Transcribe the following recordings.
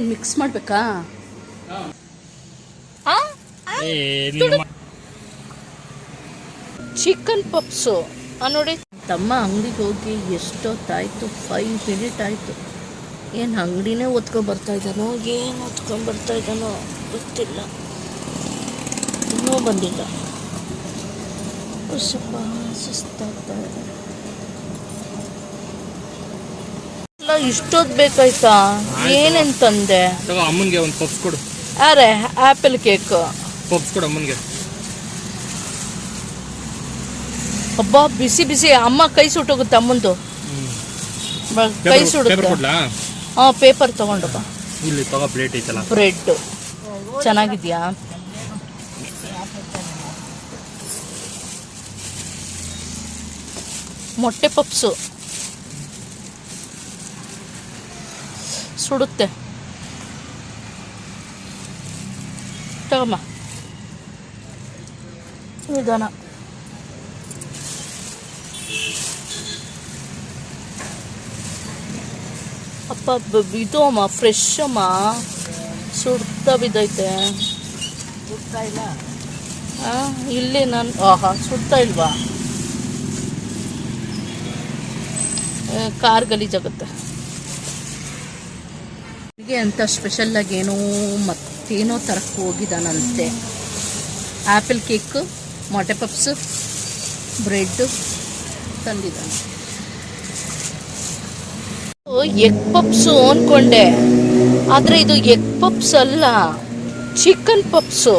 Mix ಮಾಡ್ಬೇಕಾ? Chicken puffs ನೋಡಿ. ತಮ್ಮ ಅಂಗಡಿಗೆ ಹೋಗಿ ಎಷ್ಟೊತ್ತಾಯ್ತು, 5 ಮಿನಿಟ್ ಆಯಿತು. ಏನು ಅಂಗಡಿನೇ ಓದ್ಕೊಂಬರ್ತಾ ಇದ್ದಾನೋ, ಏನು ಓದ್ಕೊಂಬರ್ತಾ ಇದ್ದಾನೋ ಗೊತ್ತಿಲ್ಲ. ಇನ್ನೂ ಬಂದಿಲ್ಲ. ಸ್ವಲ್ಪ ಸುಸ್ತಾಗ್ತಾ ಇದೆ. ಎಲ್ಲ ಇಷ್ಟೊತ್ತು ಬೇಕಾಯ್ತಾ? ಏನೇನು ತಂದೆ? ಅಮ್ಮನಿಗೆ ಒಂದು ಪಪ್ಸ್ ಕೊಡು. ಅರೆ ಆ್ಯಪಲ್ ಕೇಕ್ ಪಪ್ಸ್ ಕೊಡು ಅಮ್ಮನಿಗೆ. ಹಬ್ಬ ಬಿಸಿ ಬಿಸಿ. ಅಮ್ಮ ಕೈ ಸುಟ್ಟೋಗುತ್ತೆ ಅಮ್ಮಂದು. ಕೈ ಸುಡುತ್ತೆ. ಹಾಂ, ಪೇಪರ್ ತಗೊಂಡಪ್ಪ. ಇಲ್ಲಿ ತಗೋ, ಪ್ಲೇಟ್ ಐತಲ್ಲ. ಬ್ರೆಡ್ ಚೆನ್ನಾಗಿದ್ಯಾ? ಮೊಟ್ಟೆ ಪಪ್ಸು ಸುಡುತ್ತೆ. ತಗಮ್ಮ ನಿಧಾನ. ಅಪ್ಪ ಇದು ಅಮ್ಮ ಫ್ರೆಶ್ ಅಮ್ಮ, ಸುಡ್ತಾ ಬಿದ್ದೈತೆ. ಸುಡ್ತಾ ಇಲ್ಲ? ಇಲ್ಲಿ ನಾನು ಸುಡ್ತಾ ಇಲ್ವಾ? ಕಾರ್ ಗಲೀಜಾಗುತ್ತೆ. ಹೀಗೆ ಅಂತ ಸ್ಪೆಷಲ್ಲಾಗಿ ಏನೋ ಮತ್ತೇನೋ ತರಕ್ಕೆ ಹೋಗಿದ್ದಾನಂತೆ. ಆ್ಯಪಲ್ ಕೇಕು, ಮೊಟ್ಟೆ ಪಪ್ಸು, ಬ್ರೆಡ್ಡು ತಂದಿದ್ದಾನೆ. ಎಗ್ ಪಪ್ಸು ಅಂದ್ಕೊಂಡೆ, ಆದರೆ ಇದು ಎಗ್ ಪಪ್ಸ್ ಅಲ್ಲ, ಚಿಕನ್ ಪಪ್ಸು.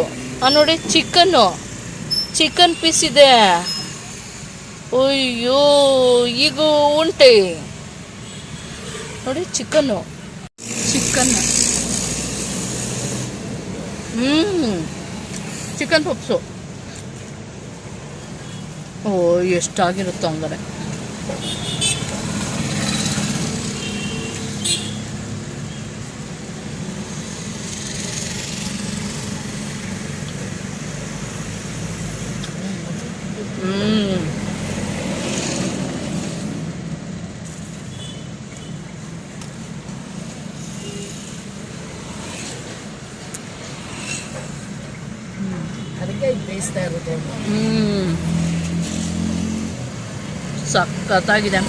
ನೋಡಿ, ಚಿಕನ್ ಪೀಸ್ ಇದೆ. ಅಯ್ಯೋ, ಈಗ ಉಂಟೆ ನೋಡಿ ಚಿಕನ್ ಚಿಕನ್ ಪಪ್ಸು. ಓ, ಎಷ್ಟಾಗಿರುತ್ತೋ ಹಂಗಾರೆ. ಬೇಯಿಸ್ತಾ ಇರೋದು. ಸಖತ್ತಾಗಿದೆ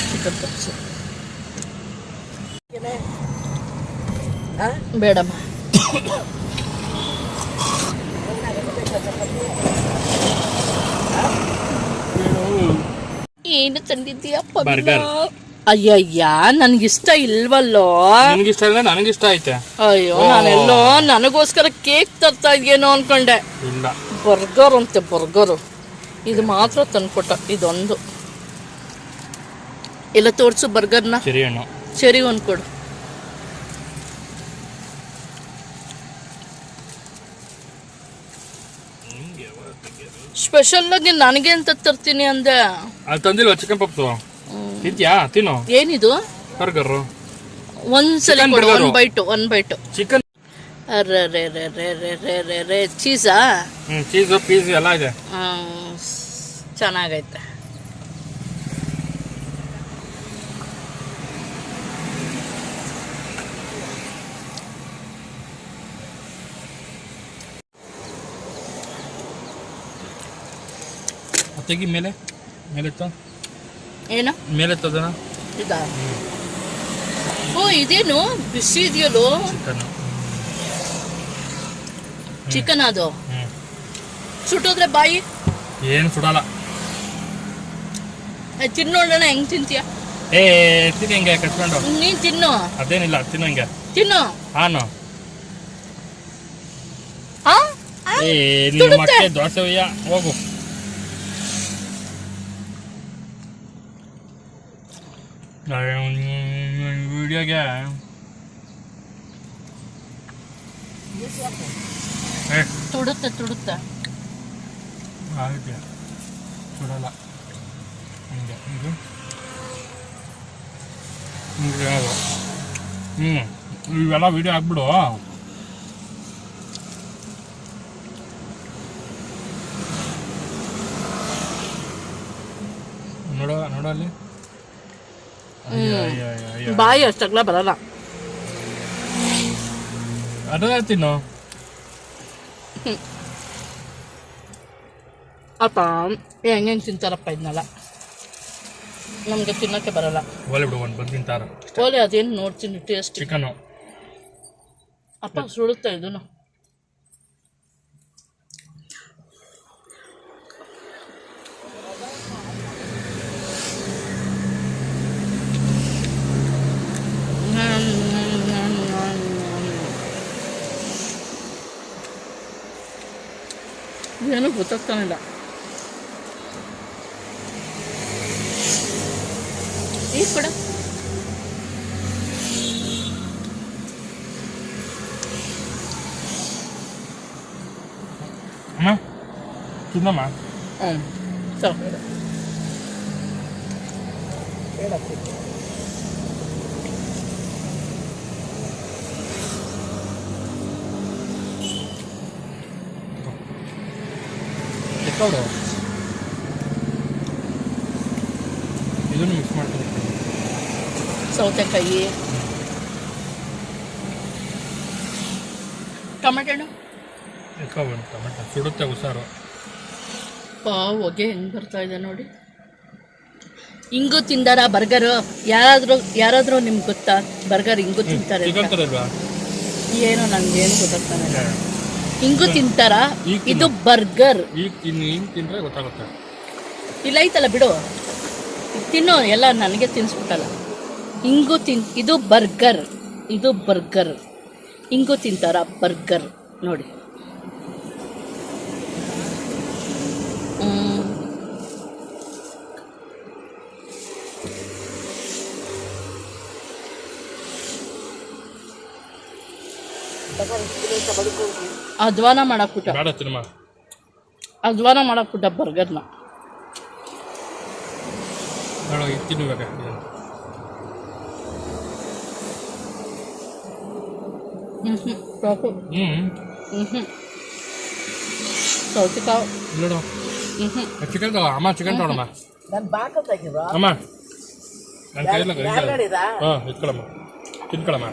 ಚಿಕನ್ ಪಪ್ಸು. ಬೇಡಮ್ಮ, ಏನು ತಂದಿದ್ದೀಯಪ್ಪ? ಅಯ್ಯಯ್ಯ, ನನ್ಗಿಷ್ಟ ಇಲ್ವಲ್ಲೋ. ನನಗಿಷ್ಟ ಇಲ್ಲ, ನನಗಿಷ್ಟ ಐತೆ. ಅಯ್ಯೋ, ನಾನೆಲ್ಲೋ ನನಗೋಸ್ಕರ ಕೇಕ್ ತರ್ತಾ ಇದೆಯೇನೋ ಅನ್ಕೊಂಡೆ. ಇಲ್ಲ, ಬರ್ಗರ್ ಅಂತೆ, ಬರ್ಗರು. ಇದು ಮಾತ್ರ ತಂದ್ಕೊಟ್ಟ, ಇದೊಂದು. ಎಲ್ಲ ತೋರಿಸು ಬರ್ಗರ್ನ. ಚೆರಿ ಒಂದು ಕೊಡು. ಸ್ಪೆಷಲ್ಲಾಗಿ ನನಗೆ ಅಂತ ತರ್ತೀನಿ ಅಂದೆ. ತಂದಿಲ್ವ ಚಿಕನ್ ಪಪ್ಸು? ತಿಂತ್ಯಾ? ತಿನ್ನು. ಏನಿದು? ಬರ್ಗರ್. ಒಂದ್ಸಲ ಕೊಡು, ಒನ್ ಬೈಟು ಚಿಕನ್. ಅರೆ ಚೀಸಾ? ಚೀಸು, ಪೀಸ್ ಎಲ್ಲ ಇದೆ. ಚೆನ್ನಾಗೈತೆ. ತೆಗಿ ಮೇಲೆ ಏನು ಮೇಲೆ ತದನ ಇದಾ? ಓ, ಇದೇನು ಬಿಸಿ ಇದೆಯಲ್ಲೋ ಚಿಕನ್. ಅದು ಸುಟ್ಟೋದ್ರೆ ಬಾಯಿ ಏನು ಸುಡಲ್ಲ. ತಿನ್ನೋಣ, ಹೆಂಗ್ ತಿಂತೀಯ? ತಿನ್ನ ಹೆಂಗೆ ಕಟ್ಕೊಂಡು. ನೀನ್ ತಿನ್ನು. ಅದೇನಿಲ್ಲ, ತಿನ್ನಂಗೆ ತಿನ್ನು. ಹಾನು ನೀನು ಮತ್ತೆ ದೋಸೆ ಒಯ್ಯ ಹೋಗು. ವಿಡಿಯೋಗೆ ತುಡುತ್ತೆ ಆಗುತ್ತೆ, ಸುಡಲ್ಲ. ಹಿಂಗೆ ಇದು ಹಿಂಗೆ ಇವೆಲ್ಲ ವಿಡಿಯೋ ಹಾಕ್ಬಿಡು. ನೋಡು ಅಲ್ಲಿ ಬಾಯಿ ಅಷ್ಟಗ್ಲ ಬರಲ್ಲ. ಅದನ್ನ ತಿನ್ನು. ಅಪ್ಪ ಹೆಂಗೆ ತಿಂತಾರಪ್ಪ ಇದನ್ನೆಲ್ಲ, ನಮಗೆ ತಿನ್ನೋಕ್ಕೆ ಬರಲ್ಲ. ಒಲೆ ಬಿಡು, ಒಂದು ಬಂದು ತಿಂತಾರ. ಓಲೆ ಅದೇನು ನೋಡ್ತೀನಿ ಟೇಸ್ಟ್. ಚಿಕನು ಅಪ್ಪ ಸುಡುತ್ತಾ ಇದನ್ನು. ಏನೂ ಗೊತ್ತಾಗ್ತಾನಿಲ್ಲ. ಈ ಕೂಡ ಅಮ್ಮ ತಿನ್ನಮ್ಮ. ಸಾಕು. ಎಕ್ಕವರು ಇದನ್ನು ಮಿಕ್ಸ್ ಮಾಡ್ತೀನಿ. ಸೌತೆಕಾಯಿ, ಟೊಮೆಟೊ ಎಕ್ಕವು ಟೊಮೆಟೊ ಸುಡುತ್ತೆ ಹುಷಾರು. ಹೊಗೆ ಹೆಂಗೆ ಬರ್ತಾ ಇದೆ ನೋಡಿ. ಹಿಂಗೂ ತಿಂದಾರ ಬರ್ಗರು? ಯಾರಾದರೂ ನಿಮ್ಗೆ ಗೊತ್ತಾ ಬರ್ಗರ್ ಹಿಂಗೂ ತಿಂತಾರೆ? ಚಿಕನ್ ಥರ ಇಲ್ವಾ? ಏನೋ ನನಗೇನು ಗೊತ್ತಾಗ್ತಾನೆ. ಹಿಂಗೂ ತಿಂತಾರ? ಈಗ ಇದು ಬರ್ಗರ್. ಈಗ ತಿಂದರೆ ಗೊತ್ತಾಗುತ್ತೆ. ಇಲ್ಲ ಐತಲ್ಲ ಬಿಡು, ತಿನ್ನು. ಎಲ್ಲ ನನಗೆ ತಿನ್ನಿಸ್ಬಿಟ್ಟಲ್ಲ. ಹಿಂಗೂ ಇದು ಬರ್ಗರ್, ಇದು ಬರ್ಗರ್. ಹಿಂಗೂ ತಿಂತಾರ ಬರ್ಗರ್ ನೋಡಿ. ಅಧ್ವಾನ ಮಾಡಾಕ್ಬಿಟ್ಟ, ಬೇಡ ತಿನ್ನಮ್ಮ. ಅಧ್ವಾನ ಮಾಡಾಕ್ಬಿಟ್ಟ ಬರ್ಗರ್ನ. ಬೇಡ ಇದು ತಿನ್ನುವಾಗ. ಸಾಕು. ಸೌತೆಕಾಯಿ ನೋಡು ಚಿಕನ್ ತಗೋ ಅಮ್ಮ, ಚಿಕನ್ ತಗೊಳಮ್ಮ. ಅಮ್ಮ ನನ್ನ ಕೈಯಲ್ಲ ಹಾಂ ಇಟ್ಕೊಳಮ್ಮ, ತಿನ್ಕೊಳಮ್ಮ.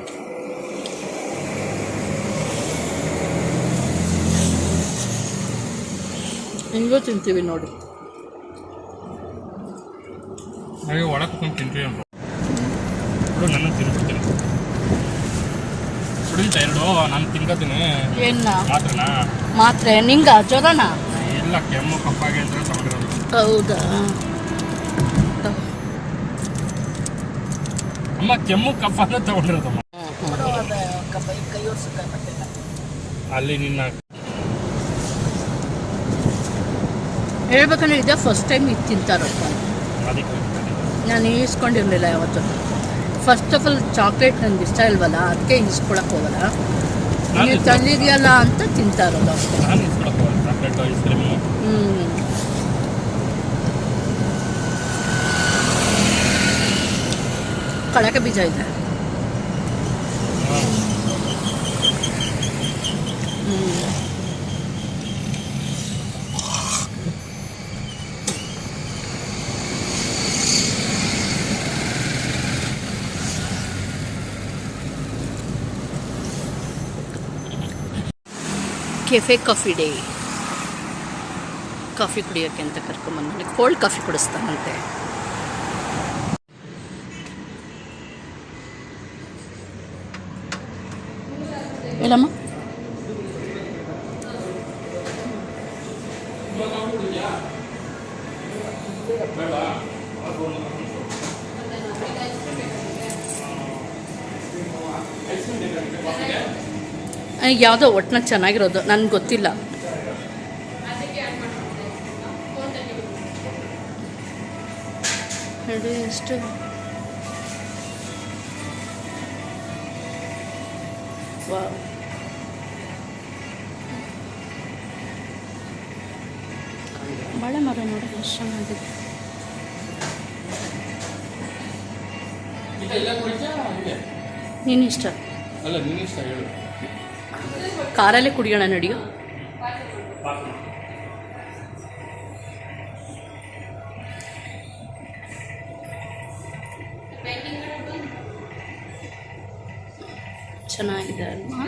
ಹಿಂಗೂ ತಿಂತೀವಿ ನೋಡಿ. ನನಗೆ ಒಳಗೆ ಕುತ್ಕೊಂಡು ತಿಂತೀವಿ ಅಂತ ಬಿಡು, ನನ್ನ ತಿನ್ಬಿಡ್ತೀನಿ. ಸುಡಿಲ್ತಾ ಎರಡು ನಾನು ತಿನ್ಕೋತೀನಿ. ಏನ ಮಾತ್ರನಾ? ಮಾತ್ರೆ ನಿಂಗ ಜ್ವರನಾ? ಇಲ್ಲ, ಕೆಮ್ಮು ಕಪ್ಪಾಗಿ ಅಂತ ತಗೊಂಡಿರೋದು. ಹೌದಾ? ಅಮ್ಮ ಕೆಮ್ಮು ಕಪ್ಪ ಅಂತ ತಗೊಂಡಿರೋದಮ್ಮ. ಅಲ್ಲಿ ನಿನ್ನ ಹೇಳ್ಬೇಕಂದ್ರೆ ಇದೇ ಫಸ್ಟ್ ಟೈಮ್ ಇದು ತಿಂತಾರಪ್ಪ. ಅದಕ್ಕೆ ನಾನು ಈಸ್ಕೊಂಡಿರಲಿಲ್ಲ ಯಾವತ್ತು. ಫಸ್ಟ್ ಆಫ್ ಆಲ್ ಚಾಕ್ಲೇಟ್ ನನಗೆ ಇಷ್ಟ ಇಲ್ವಲ್ಲ, ಅದಕ್ಕೆ ಈಸ್ಕೊಳಕ್ಕೆ ಹೋಗಲ್ಲ. ನೀವು ತಂದಿದೆಯಲ್ಲ ಅಂತ ತಿಂತಾರಲ್ಲ ಅಷ್ಟೇ. ನಾನು ಇಸ್ಕೊಳಕ್ಕೆ ಹೋಗಲ್ಲ ಚಾಕ್ಲೇಟ್ ಐಸ್ ಕ್ರೀಮು. ಕಳಕೆ ಬೀಜ ಇದೆ. ಕೆಫೆ ಕಾಫಿ ಡೇ, ಕಾಫಿ ಕುಡಿಯೋಕ್ಕೆ ಅಂತ ಕರ್ಕೊಂಬಂದು ಕೋಲ್ಡ್ ಕಾಫಿ ಕುಡಿಸ್ತಾನಂತೆ. ಹೇಳಮ್ಮ. ಯಾವುದೋ ಒಟ್ಟಿನಾಗ ಚೆನ್ನಾಗಿರೋದು, ನನಗೆ ಗೊತ್ತಿಲ್ಲ. ನೋಡಿ ಎಷ್ಟು ಬಾಳೆ ಮರ ನೋಡಿ ಎಷ್ಟು ಚೆನ್ನಾಗಿದೆ. ನೀನಿಷ್ಟ ಅಲ್ಲ ನೀನಿಷ್ಟ ಹೇಳು. ಕಾರಲ್ಲೇ ಕುಡಿಯೋಣ ನಡಿಯೋ. ಚೆನ್ನಾಗಿದೆ ಅಲ್ವಾ?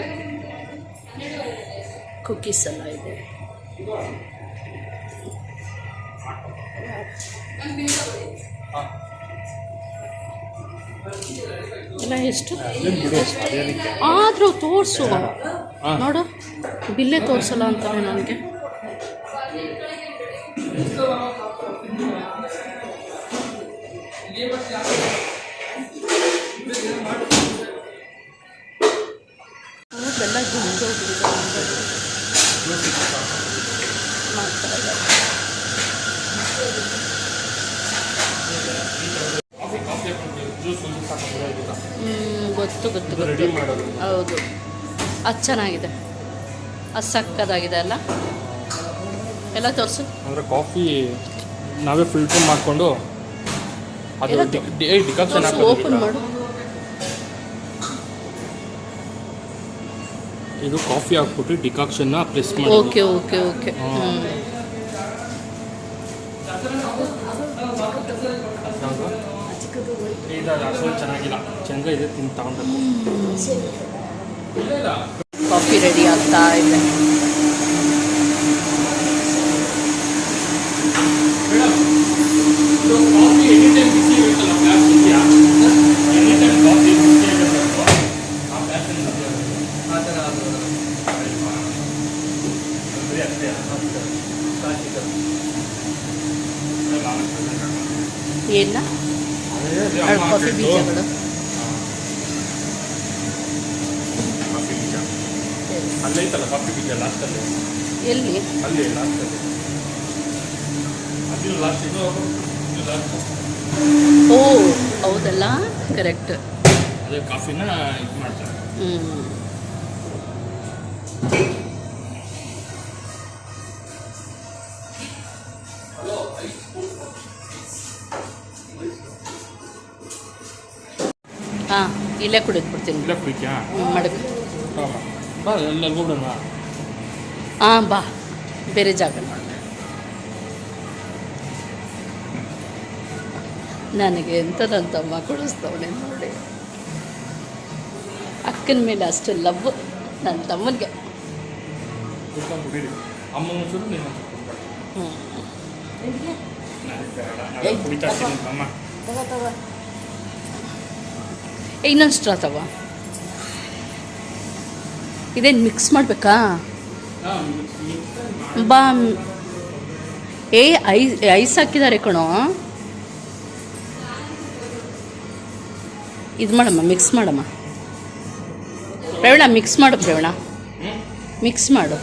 ಕುಕ್ಕೀಸ್ ಎಲ್ಲ ಇದೆ. ಎಲ್ಲ ಎಷ್ಟು ಆದರೂ ತೋರಿಸು ನೋಡು, ಬಿಲ್ಲೇ ತೋರಿಸಲ್ಲ ಅಂತಾರೆ ನನಗೆ. ಎಲ್ಲ ಗೊತ್ತು ಗೊತ್ತು ರೆಡಿ ಮಾಡೋದು. ಹೌದು, ಅದು ಚೆನ್ನಾಗಿದೆ, ಅದು ಸಕ್ಕದಾಗಿದೆ ಅಲ್ಲ. ಎಲ್ಲ ತೋರಿಸು. ಅಂದರೆ ಕಾಫಿ ನಾವೇ ಫಿಲ್ಟರ್ ಮಾಡಿಕೊಂಡು ಅದು ಡಿಕಾಕ್ಷನ್ ಓಪನ್ ಮಾಡು. ಇದು ಕಾಫಿ ಹಾಕ್ಬಿಟ್ಟು ಡಿಕಾಕ್ಷನ್ನ ಪ್ರೆಸ್ ಮಾಡಿ. Okay okay okay. ಇದು ಅಷ್ಟೊಂದು ಚೆನ್ನಾಗಿಲ್ಲ, ಚೆಂದ ಇದೆ, ತಿಂದು ತಗೊಂಡ್ಬೇಕು. ಕಾಫಿ ರೆಡಿ ಆಗ್ತಾ ಇದೆ. ಕಾಫಿ ಎನಿ ಟೈಮ್ ಬಿಸಿ ಇರುತ್ತಲ್ಲ, ಫ್ಲಾಶ್ ಇದೆಯಾ? ಎನಿ ಟೈಮ್ ಕಾಫಿ ಬಿಸಿ ಆಗಿರಬೇಕು, ಆ ಫ್ಲಾಶನ್ ಆ ಥರ ಏನ ಕಾಫಿ ಬೀಜಗಳು. ಕಾಫಿ ಬೀಜ ಅಲ್ಲೈತಲ್ಲ, ಕಾಫಿ ಬೀಜ ಲಾಸ್ಟಲ್ಲಿ. ಎಲ್ಲಿ? ಅಲ್ಲಿ ಲಾಸ್ಟಲ್ಲಿ, ಅದು ಲಾಸ್ಟ್, ಇದು ಲಾಸ್ಟ್. ಓ ಹೌದಲ್ಲ, ಕರೆಕ್ಟ್. ಅದೇ ಕಾಫಿನ ಇದು ಮಾಡ್ತಾರೆ. ಹಾಂ, ಇಲ್ಲೇ ಕುಡಿದ್ಬಿಡ್ತೀನಿ. ಇಲ್ಲ ಕುಡಿತ್ಯಾ? ಮಡಗು. ಬಾ, ಎಲ್ಲ ಹೋಗೋಣ. ಹಾಂ ಬಾ, ಬೇರೆ ಜಾಗ ನೋಡಿ. ನನಗೆ ಎಂತ ನನ್ನ ತಮ್ಮ ಕೊಡಿಸ್ತವನೆ ನೋಡಿ. ಅಕ್ಕನ ಮೇಲೆ ಅಷ್ಟು ಲವ್ ನನ್ನ ತಮ್ಮನಿಗೆ. ಅಮ್ಮ ಒಂಚೂರು ನೀನು ಕುಡಿತಾ ಇರ್ತೀನಿ ಅಮ್ಮ. ಇನ್ನೊಂದು ಸ್ಟ್ರಾ ತಗೋ. ಇದೇನು ಮಿಕ್ಸ್ ಮಾಡಬೇಕಾ? ಬಾ. ಐಸ್ ಹಾಕಿದ್ದಾರೆ ಕಣೋ. ಇದು ಮಾಡಮ್ಮ, ಮಿಕ್ಸ್ ಮಾಡಮ್ಮ ಪ್ರವೀಣ. ಮಿಕ್ಸ್ ಮಾಡು ಪ್ರವೀಣ, ಮಿಕ್ಸ್ ಮಾಡು,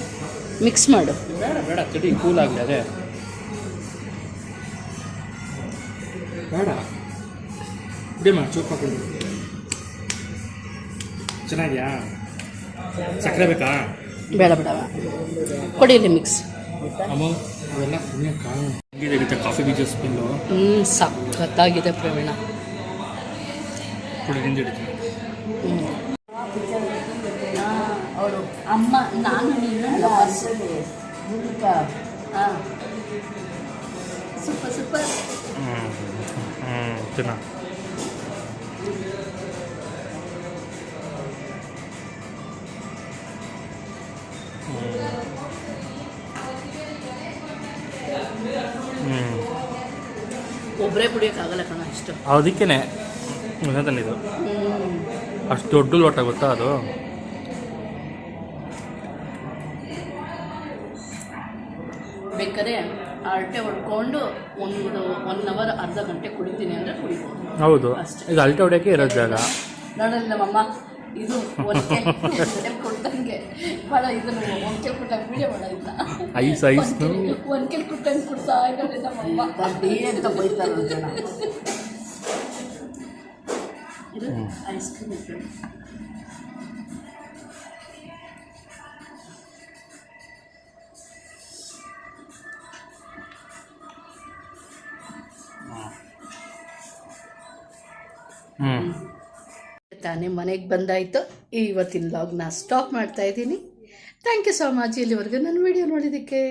ಮಿಕ್ಸ್ ಮಾಡು. ಬೇಡ ಬೇಡ, ತಡಿ, ಕೂಲ್ ಆಗಲಿ. ಅದೇ ಬೇಡ, ಇಡೀ ಚೂಪ್ ಹಾಕೊಂಡು. ಚೆನ್ನಾಗಿದೆಯಾ? ಸಕ್ಕರೆ ಬೇಕಾ? ಬೇಡ ಬೇಡವ, ಕೊಡಿ ಇಲ್ಲಿ ಮಿಕ್ಸ್. ಅಮ್ಮ ಅವೆಲ್ಲ ಹೆಂಗಿದೆ ಕಾಫಿ ಬೀಜ ಸ್ಮೆಲ್ಲು? ಸಖತ್ತಾಗಿದೆ ಪ್ರವೀಣ. ಕೊಡಿ, ಹಿಂದಿಡ್ತೀನಿ. ಅವಳು ಅಮ್ಮ, ನಾನು ನೀನು ಹಾಂ, ಸೂಪರ್ ಸೂಪರ್. ತಿನ್ನ. ಒಬ್ಬರೇ ಕುಡಿಯೋಕ್ಕಾಗಲ್ಲ ಕಣ ಇಷ್ಟು. ಅದಕ್ಕೇನೆ ತಂದಿದ್ದು, ಅಷ್ಟು ದೊಡ್ಡ ಲೋಟ ಗೊತ್ತಾ ಅದು. ಬೇಕಾದ್ರೆ ಅಳತೆ ಹೊಡ್ಕೊಂಡು ಒಂದು 1 ಅವರ್ ಅರ್ಧ ಗಂಟೆ ಕುಡಿತೀನಿ ಅಂದರೆ ಕುಡಿಬೋದು. ಹೌದು, ಈಗ ಅಳತೆ ಹೊಡೆಯೋಕ್ಕೆ ಇರೋದು ಜಾಗ. ನೋಡಲ್ಲ ನಮ್ಮಮ್ಮ, ಇದು ಒನಕೆ ಕೊಟ್ಟಂಗೆ ಭಾಳ, ಇದನ್ನು ಒನಕೆ ಕೊಟ್ಟಂಗೆ ವೀಡಿಯೋ ಮಾಡೋದಿಲ್ಲ. ಐಸ್ ಒನಕೆ ಕೊಟ್ಟಂಗೆ ಕೊಡ್ತಾ ಇದ್ದಾರೆ ನಮ್ಮಮ್ಮ. ಅಂತ ಬೈತಾರೆ ಜನ. ಇದು ಐಸ್ ಕ್ರೀಮ್ ಇತ್ತು. ತಾನೇ ಮನೆಗೆ ಬಂದಾಯಿತು. ಇವತ್ತಿನ ವ್ಲಾಗ್ನ ಸ್ಟಾಪ್ ಮಾಡ್ತಾ ಇದ್ದೀನಿ. ಥ್ಯಾಂಕ್ ಯು ಸೊ ಮಚ್ ಇಲ್ಲಿವರೆಗೂ ನನ್ನ ವಿಡಿಯೋ ನೋಡಿದ್ದಕ್ಕೆ.